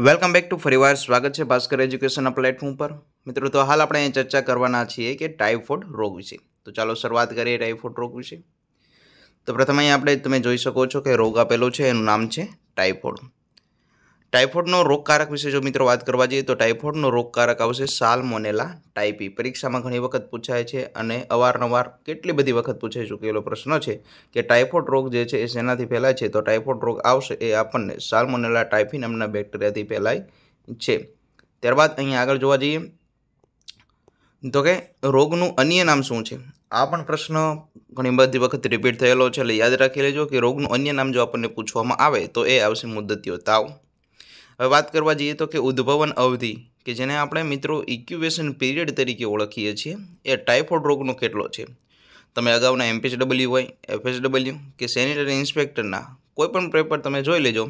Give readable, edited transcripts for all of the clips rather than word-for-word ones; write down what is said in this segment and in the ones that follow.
Welcome back to ફરીવાર સ્વાગત છે ભાસ્કર એજ્યુકેશનના પ્લેટફોર્મ પર। મિત્રો તો હાલ આપણે અહીં ચર્ચા કરવાના છીએ કે ટાઇફોઇડ રોગ વિશે। તો ચાલો શરૂઆત કરીએ ટાઇફોઇડ રોગ વિશે। તો પ્રથમ અહીં આપણે તમે જોઈ શકો છો કે રોગ આપેલો છે, એનું નામ છે ટાઇફોઇડ। ટાઇફોઇડનો રોગકારક વિશે જો મિત્રો વાત કરવા જઈએ તો ટાઇફોઇડનો રોગકારક આવશે સાલ્મોનેલા ટાઇફી। પરીક્ષામાં ઘણી વખત પૂછાય છે અને અવારનવાર કેટલી બધી વખત પૂછાઈ ચૂકેલો પ્રશ્ન છે કે ટાઇફોઇડ રોગ જે છે એ શેનાથી ફેલાય છે। તો ટાઇફોઇડ રોગ આવશે એ આપણને સાલ્મોનેલા ટાઇફી નામના બેક્ટેરિયાથી ફેલાય છે। ત્યારબાદ અહીંયા આગળ જોવા જઈએ તો કે રોગનું અન્ય નામ શું છે, આ પણ પ્રશ્ન ઘણી બધી વખત રિપીટ થયેલો છે, એટલે યાદ રાખી લેજો કે રોગનું અન્ય નામ જો આપણને પૂછવામાં આવે તો એ આવશે મુદ્દતીયો તાવ। હવે વાત કરવા જઈએ તો કે ઉદ્ભવન અવધિ કે જેને આપણે મિત્રો ઇક્યુબેશન પીરિયડ તરીકે ઓળખીએ છીએ, એ ટાઇફોઇડ રોગનો કેટલો છે। તમે અગાઉના એમપીએચડબલ્યુ હોય, એફએચડબલ્યુ કે સેનિટરી ઇન્સ્પેક્ટરના કોઈ પણ પેપર તમે જોઈ લેજો,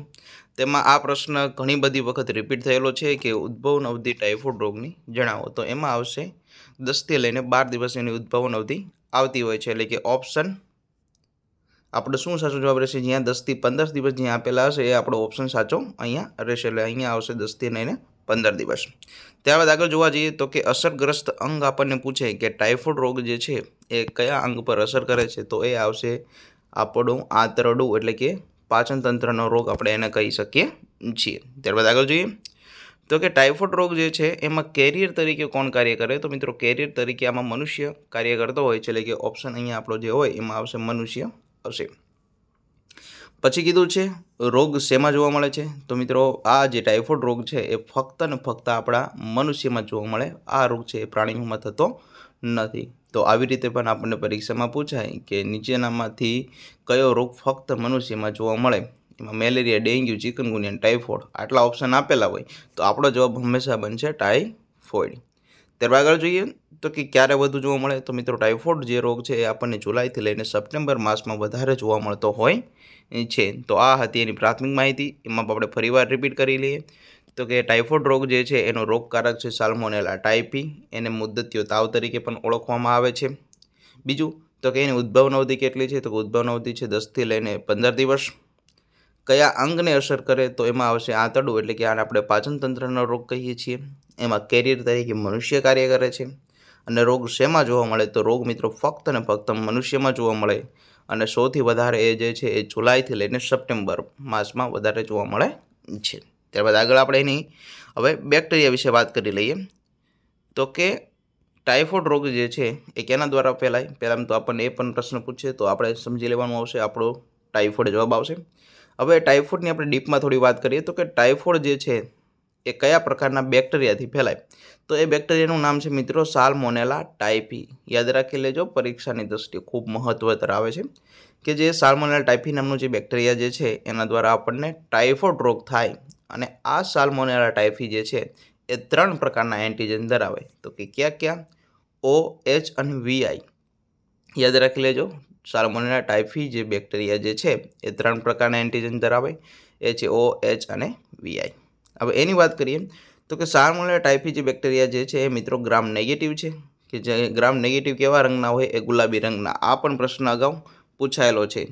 તેમાં આ પ્રશ્ન ઘણી બધી વખત રિપીટ થયેલો છે કે ઉદ્ભવન અવધિ ટાઇફોઇડ રોગની જણાવો। તો એમાં આવશે 10થી લઈને 12 દિવસની ઉદ્ભવન અવધિ આવતી હોય છે, એટલે કે ઓપ્શન આપણે શું સાચો જવાબ રહેશે, જ્યાં 10થી 15 દિવસ જ્યાં આપેલા હશે એ આપણો ઓપ્શન સાચો અહીંયા રહેશે, એટલે અહીંયા આવશે 10થી લઈને 15 દિવસ। ત્યારબાદ આગળ જોવા જઈએ તો કે અસરગ્રસ્ત અંગ આપણને પૂછે કે ટાઇફોઇડ રોગ જે છે એ કયા અંગ પર અસર કરે છે, તો એ આવશે આપણું આંતરડું, એટલે કે પાચન તંત્રનો રોગ આપણે એને કહી શકીએ છીએ। ત્યારબાદ આગળ જોઈએ તો કે ટાઇફોઇડ રોગ જે છે એમાં કેરિયર તરીકે કોણ કાર્ય કરે, તો મિત્રો કેરિયર તરીકે આમાં મનુષ્ય કાર્ય કરતો હોય છે, એટલે કે ઓપ્શન અહીંયા આપણો જે હોય એમાં આવશે મનુષ્ય આવશે। પછી કીધું છે રોગ શેમાં જોવા મળે છે, તો મિત્રો આ જે ટાઇફોઇડ રોગ છે એ ફક્ત ને ફક્ત આપણા મનુષ્યમાં જોવા મળે, આ રોગ છે એ પ્રાણીઓમાં થતો નથી। તો આવી રીતે પણ આપણને પરીક્ષામાં પૂછાય કે નીચેનામાંથી કયો રોગ ફક્ત મનુષ્યમાં જોવા મળે, એમાં મેલેરિયા, ડેન્ગ્યુ, ચિકનગુનિયા, ટાઇફોઇડ આટલા ઓપ્શન આપેલા હોય તો આપણો જવાબ હંમેશા બનશે ટાઇફોઇડ। ત્યારબાદ આગળ જોઈએ તો કે ક્યારે વધુ જોવા મળે, તો મિત્રો ટાઇફોઇડ જે રોગ છે એ આપણને જુલાઈથી લઈને સપ્ટેમ્બર માસમાં વધારે જોવા મળતો હોય છે। તો આ હતી એની પ્રાથમિક માહિતી, એમાં આપણે ફરીવાર રિપીટ કરી લઈએ તો કે ટાઇફોઇડ રોગ જે છે એનો રોગકારક છે સાલ્મોનેલા ટાઇફી, એને મુદ્દતીયો તાવ તરીકે પણ ઓળખવામાં આવે છે। બીજું તો કે એની ઉદ્ભવન અવધિ કેટલી છે, તો ઉદ્ભવન અવધિ છે 10થી લઈને 15 દિવસ। કયા અંગને અસર કરે, તો એમાં આવશે આંતરડું, એટલે કે આને આપણે પાચન તંત્રનો રોગ કહીએ છીએ। એમાં કેરિયર તરીકે મનુષ્ય કાર્ય કરે છે। અને રોગ શેમાં જોવા મળે, તો રોગ મિત્રો ફક્ત ને ફક્ત મનુષ્યમાં જોવા મળે, અને સૌથી વધારે એ જે છે એ જુલાઈથી લઈને સપ્ટેમ્બર માસમાં વધારે જોવા મળે છે। ત્યારબાદ આગળ આપણે એની હવે બેક્ટેરિયા વિશે વાત કરી લઈએ તો કે ટાઇફોઇડ રોગ જે છે એ કેના દ્વારા ફેલાય, પહેલાં તો આપણને એ પણ પ્રશ્ન પૂછે તો આપણે સમજી લેવાનું આવશે, આપણો ટાઇફોઇડ જવાબ આવશે। હવે ટાઇફોઇડની આપણે ડીપમાં થોડી વાત કરીએ તો કે ટાઇફોઇડ જે છે એ કયા પ્રકારના બેક્ટેરિયાથી ફેલાય, તો એ બેક્ટેરિયાનું નામ છે મિત્રો સાલ્મોનેલા ટાઇફી। યાદ રાખી લેજો, પરીક્ષાની દ્રષ્ટિએ ખૂબ મહત્વ ધરાવે છે કે જે સાલ્મોનેલા ટાઇફી નામનું જે બેક્ટેરિયા જે છે એના દ્વારા આપણને ટાઇફોઇડ રોગ થાય। અને આ સાલ્મોનેલા ટાઇફી જે છે એ 3 પ્રકારના એન્ટીજન ધરાવે, તો કે ક્યાં O, H અને VI યાદ રાખી લેજો। સાલ્મોનેલા ટાઇફી જે બેક્ટેરિયા જે છે એ 3 પ્રકારના એન્ટીજન ધરાવે, એ છે O, H અને VI। હવે એની વાત કરીએ તો કે સાલ્મોનેલા ટાઇફી જે બેક્ટેરિયા જે છે એ મિત્રો ગ્રામ નેગેટિવ છે, કે જે ગ્રામ નેગેટિવ કેવા રંગના હોય, એ ગુલાબી રંગના। આ પણ પ્રશ્ન અગાઉ પૂછાયેલો છે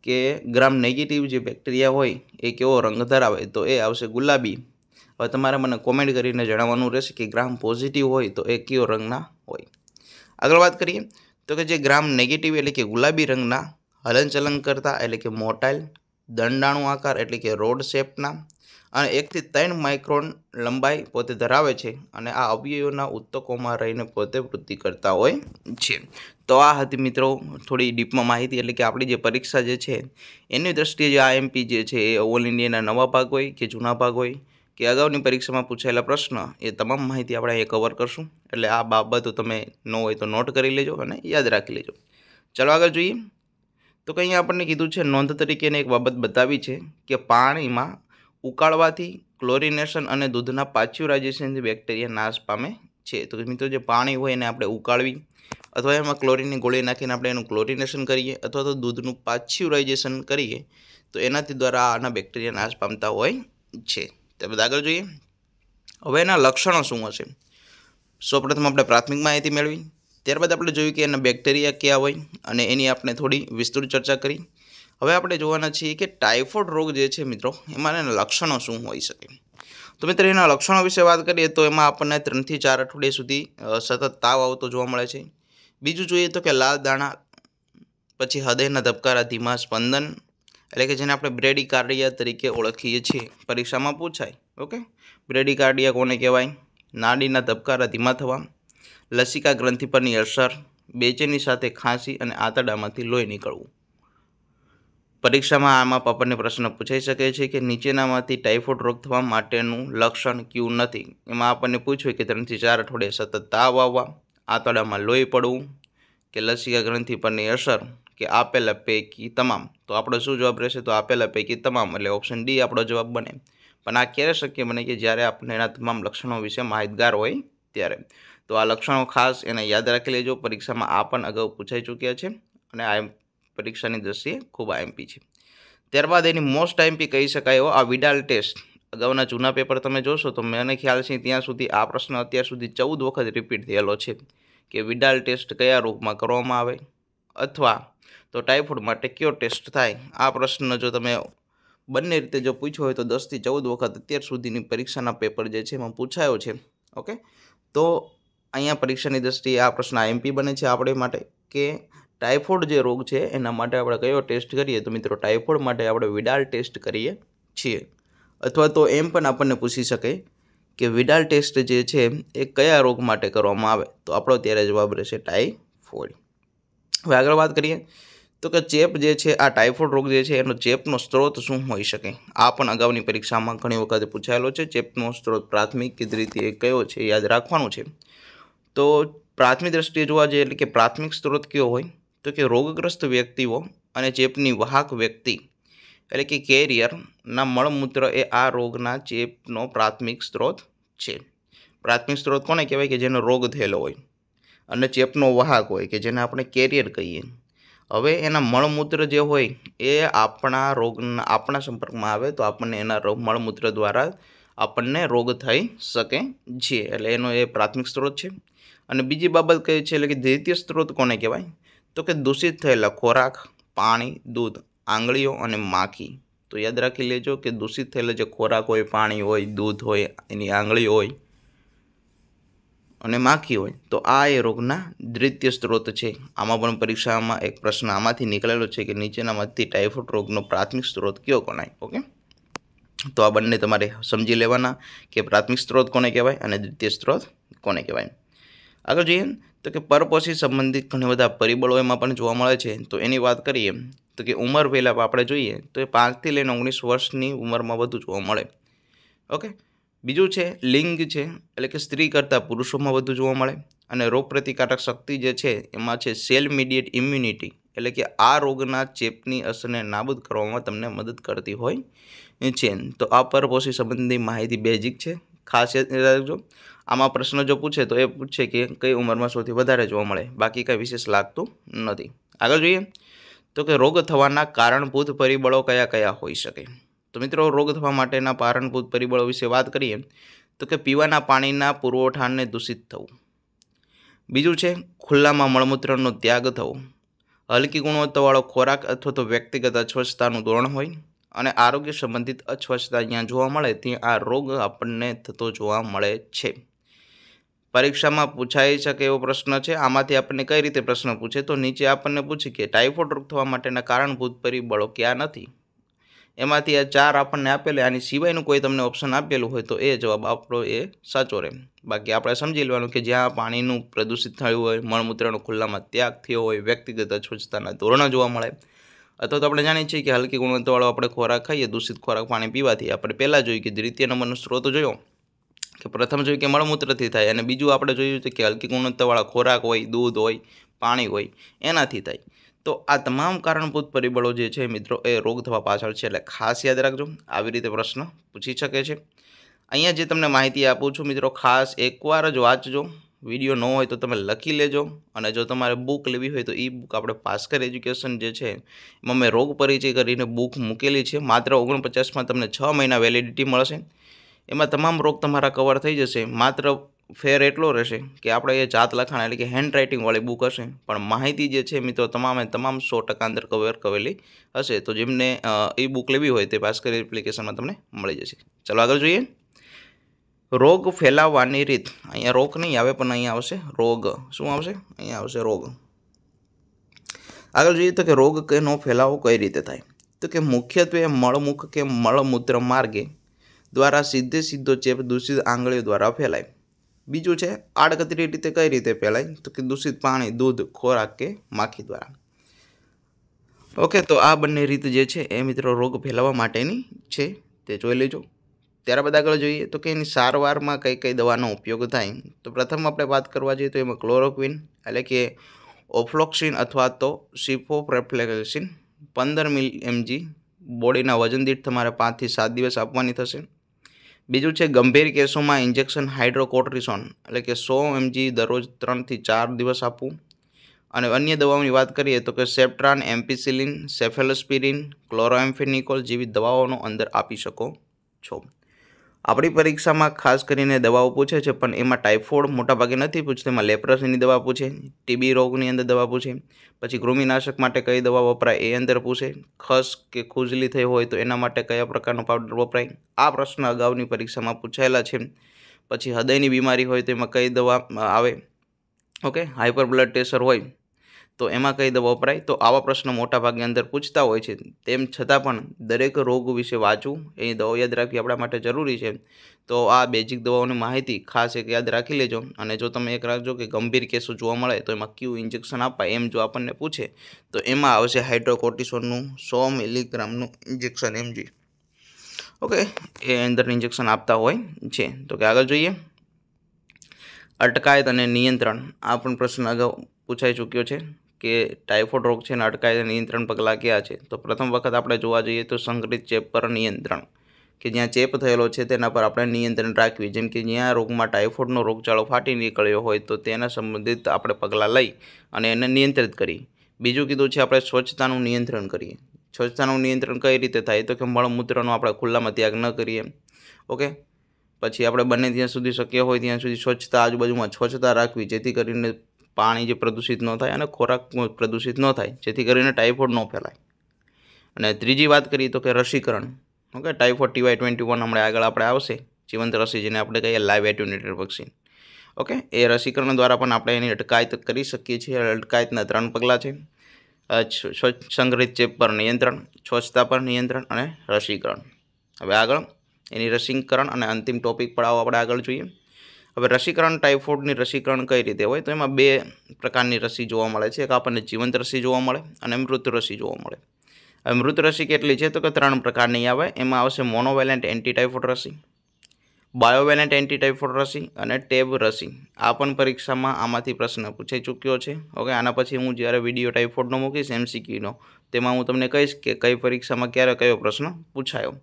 કે ગ્રામ નેગેટિવ જે બેક્ટેરિયા હોય એ કેવો રંગ ધરાવે, તો એ આવશે ગુલાબી। હવે તમારે મને કોમેન્ટ કરીને જણાવવાનું રહેશે કે ગ્રામ પોઝિટિવ હોય તો એ કયો રંગના હોય। આગળ વાત કરીએ તો કે જે ગ્રામ નેગેટિવ એટલે કે ગુલાબી રંગના હલનચલન કરતા, એટલે કે મોટાઇલ, દંડાણુ આકાર એટલે કે રોડ શેપના, અને 1 થી 3 માઇક્રોન લંબાઈ પોતે ધરાવે છે, અને આ અવયવોના ઉત્તકોમાં રહીને પોતે વૃદ્ધિ કરતા હોય છે। તો આ હતી મિત્રો થોડી ડીપમાં માહિતી, એટલે કે આપણી જે પરીક્ષા જે છે એની દ્રષ્ટિએ જે આઈએમપી જે છે એ ઓલ ઇન્ડિયાના નવા ભાગ હોય કે જૂના ભાગ હોય કે અગાઉની પરીક્ષામાં પૂછાયેલા પ્રશ્ન, એ તમામ માહિતી આપણે અહીંયા કવર કરશું, એટલે આ બાબતો તમે ન હોય તો નોટ કરી લેજો અને યાદ રાખી લેજો। ચાલો આગળ જોઈએ તો કે અહીંયા આપણને કીધું છે નોંધ તરીકેની એક બાબત બતાવી છે કે પાણીમાં ઉકાળવાથી ક્લોરિનેશન અને દૂધના પાશ્ચ્યુરાઇઝેશનથી બેક્ટેરિયા નાશ પામે છે। તો મિત્રો જે પાણી હોય એને આપણે ઉકાળવી અથવા એમાં ક્લોરિનની ગોળી નાખીને આપણે એનું ક્લોરિનેશન કરીએ અથવા તો દૂધનું પાશ્ચ્યુરાઇઝેશન કરીએ તો એનાથી દ્વારા આના બેક્ટેરિયા નાશ પામતા હોય છે। ત્યારબાદ આગળ જોઈએ હવે એના લક્ષણો શું હશે। સૌપ્રથમ આપણે પ્રાથમિક માહિતી મેળવી, ત્યારબાદ આપણે જોયું કે એના બેક્ટેરિયા કયા હોય અને એની આપણે થોડી વિસ્તૃત ચર્ચા કરી। હવે આપણે જોવાના છીએ કે ટાઇફોઇડ રોગ જે છે મિત્રો એમાં એના લક્ષણો શું હોઈ શકે। તો મિત્રો એના લક્ષણો વિશે વાત કરીએ તો એમાં આપણને 3 થી 4 અઠવાડિયા સુધી સતત તાવ આવતો જોવા મળે છે. બીજું જોઈએ તો કે લાલ દાણા, પછી હૃદયના ધબકારા, ધીમા સ્પંદન, એટલે કે જેને આપણે બ્રેડીકાર્ડિયા તરીકે ઓળખીએ છીએ, પરીક્ષામાં પૂછાય. ઓકે, બ્રેડીકાર્ડિયા કોને કહેવાય? નાડીના ધબકારા ધીમા થવા, લસિકા ગ્રંથિ પરની અસર, બેચેની સાથે ખાંસી અને આંતરડામાંથી લોહી નીકળવું. પરીક્ષામાં આમાં આપણને પ્રશ્ન પૂછાઈ શકે છે કે નીચેનામાંથી ટાઇફોઇડ રોગ થવા માટેનું લક્ષણ કયું નથી. એમાં આપણને પૂછ્યું કે 3 થી 4 અઠવાડિયા સતત તાવ આવવા, આંતરડામાં લોહી પડવું, કે લસિકા ગ્રંથિ પરની અસર, કે આપેલા પૈકી તમામ. તો આપણો શું જવાબ રહેશે? તો આપેલા પૈકી તમામ, એટલે ઓપ્શન ડી આપણો જવાબ બને. પણ આ ક્યારે શક્ય બને? કે જ્યારે આપણે એના તમામ લક્ષણો વિશે માહિતગાર હોય ત્યારે. તો આ લક્ષણો ખાસ એને યાદ રાખી લેજો. પરીક્ષામાં આ પણ અગાઉ પૂછાઈ ચૂક્યા છે અને આ પરીક્ષાની દ્રષ્ટિએ ખૂબ આઈએમપી છે. ત્યારબાદ એની મોસ્ટ આઈએમપી કહી શકાય એવો આ વિડાલ ટેસ્ટ. અગાઉના જૂના પેપર તમે જોશો તો મને ખ્યાલ છે ત્યાં સુધી આ પ્રશ્ન અત્યાર સુધી 14 વખત રિપીટ થયેલો છે કે વિડાલ ટેસ્ટ કયા રોગમાં કરવામાં આવે, અથવા તો ટાઇફોઇડ માટે કયો ટેસ્ટ થાય. આ પ્રશ્ન જો તમે બંને રીતે જો પૂછ્યો હોય તો 10 થી 14 વખત અત્યાર સુધીની પરીક્ષાના પેપર જે છે એમાં પૂછાયો છે. ઓકે, તો અહીંયા પરીક્ષાની દ્રષ્ટિએ આ પ્રશ્ન આઈએમપી બને છે આપણે માટે કે ટાઇફોઇડ જે રોગ છે એના માટે આપણે કયો ટેસ્ટ કરીએ. તો મિત્રો ટાઇફોઇડ માટે આપણે વિડાલ ટેસ્ટ કરીએ છીએ. અથવા તો એમ પણ આપણને પૂછી શકે કે વિડાલ ટેસ્ટ જે છે એ કયા રોગ માટે કરવામાં આવે. તો આપણો ત્યારે જવાબ રહેશે ટાઇફોઇડ. હવે આગળ વાત કરીએ તો કે ચેપ જે છે, આ ટાઇફોઇડ રોગ જે છે એનો ચેપનો સ્ત્રોત શું હોઈ શકે. આ પણ અગાઉની પરીક્ષામાં ઘણી વખત પૂછાયેલો છે. ચેપનો સ્ત્રોત પ્રાથમિક કે દ્વિતીય કયો છે યાદ રાખવાનું છે. તો પ્રાથમિક દ્રષ્ટિએ જોવા જઈએ એટલે કે પ્રાથમિક સ્ત્રોત કયો હોય તો કે રોગગ્રસ્ત વ્યક્તિઓ અને ચેપની વાહક વ્યક્તિ એટલે કે કેરિયરના મળમૂત્ર એ આ રોગના ચેપનો પ્રાથમિક સ્ત્રોત છે. પ્રાથમિક સ્ત્રોત કોને કહેવાય? કે જેનો રોગ થયેલો હોય અને ચેપનો વાહક હોય કે જેને આપણે કેરિયર કહીએ. હવે એના મળમૂત્ર જે હોય એ આપણા સંપર્કમાં આવે તો આપણને એના મળમૂત્ર દ્વારા આપણને રોગ થઈ શકે છે. એટલે એનો એ પ્રાથમિક સ્ત્રોત છે. અને બીજી બાબત કઈ છે એટલે કે દ્વિતીય સ્ત્રોત કોને કહેવાય? તો કે દૂષિત થયેલા ખોરાક, પાણી, દૂધ, આંગળીઓ અને માખી. તો યાદ રાખી લેજો કે દૂષિત થયેલા જે ખોરાક હોય, પાણી હોય, દૂધ હોય, એની આંગળીઓ હોય અને માખી હોય, તો આ એ રોગના દ્વિતીય સ્ત્રોત છે. આમાં પણ પરીક્ષામાં એક પ્રશ્ન આમાંથી નીકળેલો છે કે નીચેનામાંથી ટાઇફોઇડ રોગનો પ્રાથમિક સ્ત્રોત કયો ગણાય. ઓકે, તો આ બંને તમારે સમજી લેવાના કે પ્રાથમિક સ્ત્રોત કોને કહેવાય અને દ્વિતીય સ્ત્રોત કોને કહેવાય. આગળ જોઈએ તો કે પરપોષી સંબંધિત ઘણા બધા પરિબળો એમાં પણ જોવા મળે છે. તો એની વાત કરીએ તો કે ઉંમર પહેલાં આપણે જોઈએ તો એ 5 થી લઈને 19 વર્ષની ઉંમરમાં વધુ જોવા મળે. ઓકે, બીજું છે લિંગ છે, એટલે કે સ્ત્રી કરતાં પુરુષોમાં વધુ જોવા મળે. અને રોગપ્રતિકારક શક્તિ જે છે એમાં છે સેલ મીડિયેટ ઇમ્યુનિટી, એટલે કે આ રોગના ચેપની અસરને નાબૂદ કરવામાં તમને મદદ કરતી હોય છે. તો આ પરપોષી સંબંધી માહિતી બેઝિક છે, ખાસ યાદ રાખજો. આમાં પ્રશ્ન જો પૂછે તો એ પૂછે કે કઈ ઉંમરમાં સૌથી વધારે જોવા મળે, બાકી કંઈ વિશેષ લાગતું નથી. આગળ જોઈએ તો કે રોગ થવાના કારણભૂત પરિબળો કયા કયા હોઈ શકે. તો મિત્રો રોગ થવા માટેના કારણભૂત પરિબળો વિશે વાત કરીએ તો કે પીવાના પાણીના પુરવઠાને દૂષિત થવું. બીજું છે ખુલ્લામાં મળમૂત્રનો ત્યાગ થવો, હલકી ગુણવત્તાવાળો ખોરાક અથવા તો વ્યક્તિગત અસ્વચ્છતાનું ધોરણ હોય, અને આરોગ્ય સંબંધિત અસ્વચ્છતા જ્યાં જોવા મળે ત્યાં આ રોગ આપણને થતો જોવા મળે છે. પરીક્ષામાં પૂછાઈ શકે એવો પ્રશ્ન છે. આમાંથી આપણને કઈ રીતે પ્રશ્ન પૂછે તો નીચે આપણને પૂછે કે ટાઇફોઇડ રોગ થવા માટેના કારણભૂત પરિબળો ક્યાં નથી. એમાંથી આ 4 આપણને આપેલા, આની સિવાયનું કોઈ તમને ઓપ્શન આપેલું હોય તો એ જવાબ આપણો એ સાચો રહે. બાકી આપણે સમજી લેવાનું કે જ્યાં પાણીનું પ્રદૂષિત થયું હોય, મળમૂત્રનો ખુલ્લામાં ત્યાગ થયો હોય, વ્યક્તિગત અસ્વચ્છતાના ધોરણો જોવા મળે, અથવા તો આપણે જાણીએ છીએ કે હલકી ગુણવત્તાવાળો આપણે ખોરાક ખાઈએ, દૂષિત ખોરાક પાણી પીવાથી. આપણે પહેલાં જોયું કે દ્વિતીય નંબરનો સ્ત્રોત જોયો કે પ્રથમ જોયું કે મળમૂત્રથી થાય, અને બીજું આપણે જોયું છે કે હલકી ગુણવત્તાવાળા ખોરાક હોય, દૂધ હોય, પાણી હોય, એનાથી થાય. તો આ તમામ કારણભૂત પરિબળો જે છે મિત્રો એ રોગ થવા પાછળ છે. એટલે ખાસ યાદ રાખજો, આવી રીતે પ્રશ્ન પૂછી શકે છે. અહીંયા જે તમને માહિતી આપું છું મિત્રો ખાસ એકવાર જ વાંચજો. વિડીયો ન હોય તો તમે લખી લેજો. અને જો તમારે બુક લેવી હોય તો એ બુક આપણે ભાસ્કર એજ્યુકેશન જે છે એમાં મેં રોગ પરિચય કરીને બુક મૂકેલી છે. માત્ર 49માં તમને 6 મહિના વેલિડિટી મળશે. એમાં તમામ રોગ તમારા કવર થઈ જશે. માત્ર ફેર એટલો રહેશે કે આપણે એ જાત લખાણ એટલે કે હેન્ડ રાઇટિંગવાળી બુક હશે, પણ માહિતી જે છે મિત્રો તમામ 100% અંદર કવર કરેલી હશે. તો જેમને એ બુક લેવી હોય તે ભાસ્કર એપ્લિકેશનમાં તમને મળી જશે. ચાલો આગળ જોઈએ રોગ ફેલાવવાની રીત, અહીંયા રોગ નહીં આવે પણ અહીંયા આવશે રોગ. શું આવશે? અહીંયા આવશે રોગ. આગળ જોઈએ તો કે રોગનો ફેલાવો કઈ રીતે થાય, તો કે મુખ્યત્વે મળમુખ કે મળમૂત્ર માર્ગે દ્વારા સીધો ચેપ દૂષિત આંગળીઓ દ્વારા ફેલાય. બીજું છે આડકતરી રીતે કઈ રીતે ફેલાય, તો કે દૂષિત પાણી, દૂધ, ખોરાક કે માખી દ્વારા. ઓકે, તો આ બંને રીત જે છે એ મિત્રો રોગ ફેલાવવા માટેની છે, તે જોઈ લેજો. ત્યારબાદ આગળ જોઈએ તો કે એની સારવારમાં કઈ દવાનો ઉપયોગ થાય. તો પ્રથમ આપણે વાત કરવા જઈએ તો એમાં ક્લોરોક્વિન એટલે કે ઓફ્લોક્સિન અથવા તો સિફોપ્રેફ્લેક્સિન 15 mg બોડીના વજન દીઠ તમારે 5 થી 7 દિવસ આપવાની થશે. બીજું છે ગંભીર કેસોમાં ઇન્જેક્શન હાઇડ્રોકોર્ટિસોન એટલે કે 100 mg દરરોજ 3 થી 4 દિવસ આપવું. અને અન્ય દવાઓની વાત કરીએ તો કે સેપ્ટ્રાન, એમ્પિસિલિન, સેફેલોસ્પિરિન, ક્લોરોએમ્ફેનિકોલ જેવી દવાઓનો અંદર આપી શકો છો. આપણી પરીક્ષામાં ખાસ કરીને દવાઓ પૂછે છે, પણ એમાં ટાઇફોઇડ મોટાભાગે નથી પૂછતું, એમાં લેપ્રસીની દવા પૂછે, ટીબી રોગની અંદર દવા પૂછે, પછી કૃમિનાશક માટે કઈ દવા વપરાય એ અંદર પૂછે, ખસ કે ખુજલી થઈ હોય તો એના માટે કયા પ્રકારનો પાવડર વપરાય, આ પ્રશ્ન અગાઉની પરીક્ષામાં પૂછાયેલા છે. પછી હૃદયની બીમારી હોય તો એમાં કઈ દવા આવે, ઓકે, હાઇપર બ્લડ પ્રેશર હોય તો એમાં કઈ દવા વપરાય. તો આવા પ્રશ્નો મોટાભાગે અંદર પૂછતા હોય છે. તેમ છતાં પણ દરેક રોગ વિશે વાંચવું, એ દવાઓ યાદ રાખવી આપણા માટે જરૂરી છે. તો આ બેઝિક દવાઓની માહિતી ખાસ એક યાદ રાખી લેજો. અને જો તમે એક રાખજો કે ગંભીર કેસો જોવા મળે તો એમાં કયું ઇન્જેક્શન અપાય, એમ જો આપણને પૂછે તો એમાં આવશે હાઇડ્રોકોર્ટિસોનનું 100 મિલીગ્રામનું ઇન્જેક્શન mg. ઓકે, એ અંદર ઇન્જેક્શન આપતા હોય છે. તો કે આગળ જોઈએ અટકાયત અને નિયંત્રણ. આ પણ પ્રશ્ન અગાઉ પૂછાઈ ચૂક્યો છે કે ટાઇફોઇડ રોગ છે અને અટકાયત અને નિયંત્રણ પગલાં કયા છે. તો પ્રથમ વખત આપણે જોવા જઈએ તો સંકરિત ચેપ પર નિયંત્રણ, કે જ્યાં ચેપ થયેલો છે તેના પર આપણે નિયંત્રણ રાખવી. જેમ કે જ્યાં રોગમાં ટાઇફોઇડનો રોગચાળો ફાટી નીકળ્યો હોય તો તેના સંબંધિત આપણે પગલાં લઈ અને એને નિયંત્રિત કરીએ. બીજું કીધું છે આપણે સ્વચ્છતાનું નિયંત્રણ કરીએ. સ્વચ્છતાનું નિયંત્રણ કઈ રીતે થાય, તો કે મળમૂત્રનો આપણે ખુલ્લામાં ત્યાગ ન કરીએ. ઓકે, પછી આપણે બંને ત્યાં સુધી શક્ય હોય ત્યાં સુધી સ્વચ્છતા, આજુબાજુમાં સ્વચ્છતા રાખવી, જેથી કરીને પાણી જે પ્રદૂષિત ન થાય અને ખોરાક પ્રદૂષિત ન થાય, જેથી કરીને ટાઇફોઇડ ન ફેલાય. અને ત્રીજી વાત કરીએ તો કે રસીકરણ. ઓકે, ટાઇફોઇડ TY21 હમણાં આગળ આપણે આવશે, જીવંત રસી જેને આપણે કહીએ લાઈવ એટ્યુનેટેડ વેક્સિન. ઓકે, એ રસીકરણ દ્વારા પણ આપણે એની અટકાયત કરી શકીએ છીએ. અટકાયતના 3 પગલાં છે: સંગ્રહિત ચેપ પર નિયંત્રણ, સ્વચ્છતા પર નિયંત્રણ અને રસીકરણ. હવે આગળ એની રસીકરણ અને અંતિમ ટોપિક પર આપણે આગળ જોઈએ. હવે રસીકરણ, ટાઇફોઇડની રસીકરણ કઈ રીતે હોય, તો એમાં 2 પ્રકારની રસી જોવા મળે છે. એક આપણને જીવંત રસી જોવા મળે અને મૃત રસી જોવા મળે. હવે મૃત રસી કેટલી છે, તો કે 3 પ્રકારની આવે. એમાં આવશે મોનોવેલેન્ટ એન્ટીટાઇફોઇડ રસી, બાયોવેલેન્ટ એન્ટીટાઇફોઇડ રસી અને ટેબ રસી. આ પણ પરીક્ષામાં આમાંથી પ્રશ્ન પૂછાઈ ચૂક્યો છે. ઓકે, આના પછી હું જ્યારે વિડીયો ટાઇફોઇડનો મૂકીશ MCQનો, તેમાં હું તમને કહીશ કે કઈ પરીક્ષામાં ક્યારે કયો પ્રશ્ન પૂછાયો.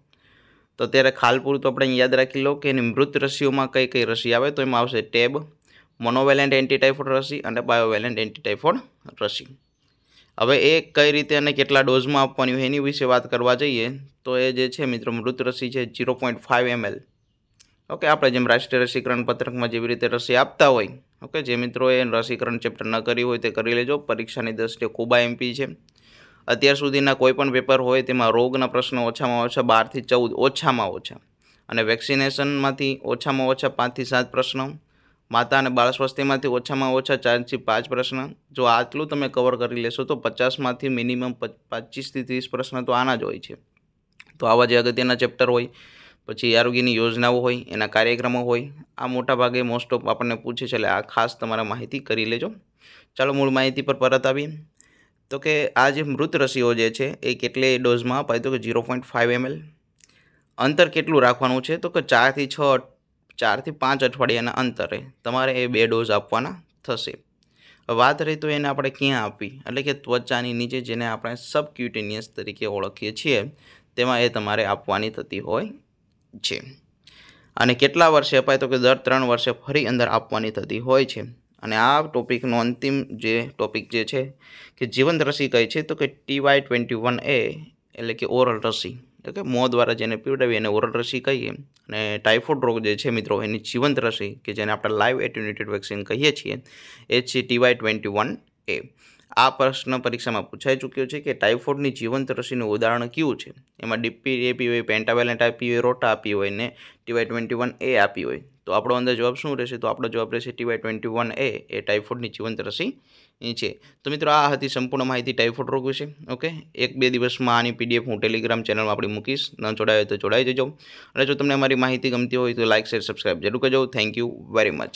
તો ત્યારે ખાલ પૂરતું આપણે યાદ રાખી લો કે એની મૃત રસીઓમાં કઈ રસી આવે. તો એમાં આવશે ટેબ, મોનોવેલેન્ટ એન્ટીટાઇફોઇડ રસી અને બાયોવેલેન્ટ એન્ટીટાઇફોઇડ રસી. હવે એ કઈ રીતે અને કેટલા ડોઝમાં આપવાની હોય એની વિશે વાત કરવા જઈએ તો એ જે છે મિત્રો મૃત રસી છે 0.5 ml. ઓકે, આપણે જેમ રાષ્ટ્રીય રસીકરણ પત્રકમાં જેવી રીતે રસી આપતા હોય. ઓકે, જે મિત્રો એ રસીકરણ ચેપ્ટર ન કર્યું હોય તે કરી લેજો. પરીક્ષાની દ્રષ્ટિએ ખૂબ MP છે. અત્યાર સુધીના કોઈ પણ પેપર હોય તેમાં રોગના પ્રશ્નો ઓછામાં ઓછા 12 થી 14 ઓછામાં ઓછા, અને વેક્સિનેશનમાંથી ઓછામાં ઓછા 5 થી 7 પ્રશ્નો, માતા અને બાળ સ્વાસ્થ્યમાંથી ઓછામાં ઓછા 4 થી 5 પ્રશ્ન. જો આટલું તમે કવર કરી લેશો તો 50માંથી મિનિમમ 25 થી 30 પ્રશ્ન તો આના જ હોય છે. તો આવા જે અગત્યના ચેપ્ટર હોય, પછી આરોગ્યની યોજનાઓ હોય, એના કાર્યક્રમો હોય, આ મોટા ભાગે મોસ્ટ ઓફ આપણને પૂછે છે. એટલે આ ખાસ તમારે માહિતી કરી લેજો. ચાલો મૂળ માહિતી પર પરત આવીએ. તો કે આ જે મૃત રસીઓ જે છે એ કેટલી ડોઝમાં અપાય, તો કે 0.5 ml. અંતર કેટલું રાખવાનું છે, તો કે 4 થી 5 અઠવાડિયાના અંતરે તમારે એ 2 ડોઝ આપવાના થશે. વાત રહી તો એને આપણે ક્યાં આપવી, એટલે કે ત્વચાની નીચે, જેને આપણે સબક્યુટેનિયસ તરીકે ઓળખીએ છીએ, તેમાં એ તમારે આપવાની થતી હોય છે. અને કેટલા વર્ષે અપાય, તો કે દર 3 વર્ષે ફરી અંદર આપવાની થતી હોય છે. અને આ ટોપિકનો અંતિમ જે ટોપિક જે છે કે જીવંત રસી કઈ છે, તો કે TY21A એટલે કે ઓરલ રસી, એટલે કે મોં દ્વારા જેને પીવડાવી એને ઓરલ રસી કહીએ. અને ટાઇફોઇડ રોગ જે છે મિત્રો એની જીવંત રસી, કે જેને આપણે લાઈવ એટ્યુનેટેડ વેક્સિન કહીએ છીએ, એ છે TY21A. આ પ્રશ્ન પરીક્ષામાં પૂછાઈ ચૂક્યો છે કે ટાઇફોઇડની જીવંત રસીનું ઉદાહરણ કયું છે. એમાં DP આપી હોય, પેન્ટાવેલેન્ટ આપી હોય, રોટા આપી હોય ને TY21A આપી હોય. તો આપણો અંદર જવાબ શું રહેશે? તો આપણો જવાબ રહેશે TY21A એ ટાઇફોઇડની જીવંત રસી છે. તો મિત્રો આ હતી સંપૂર્ણ માહિતી ટાઇફોઇડ રોગ વિશે. ઓકે, 1-2 દિવસમાં આની PDF હું ટેલિગ્રામ ચેનલમાં આપણી મૂકીશ. ન જોડાય તો જોડાઈ જજો. અને જો તમને અમારી માહિતી ગમતી હોય તો લાઇક, શેર, સબસ્ક્રાઇબ જરૂર કરજો. Thank you very much.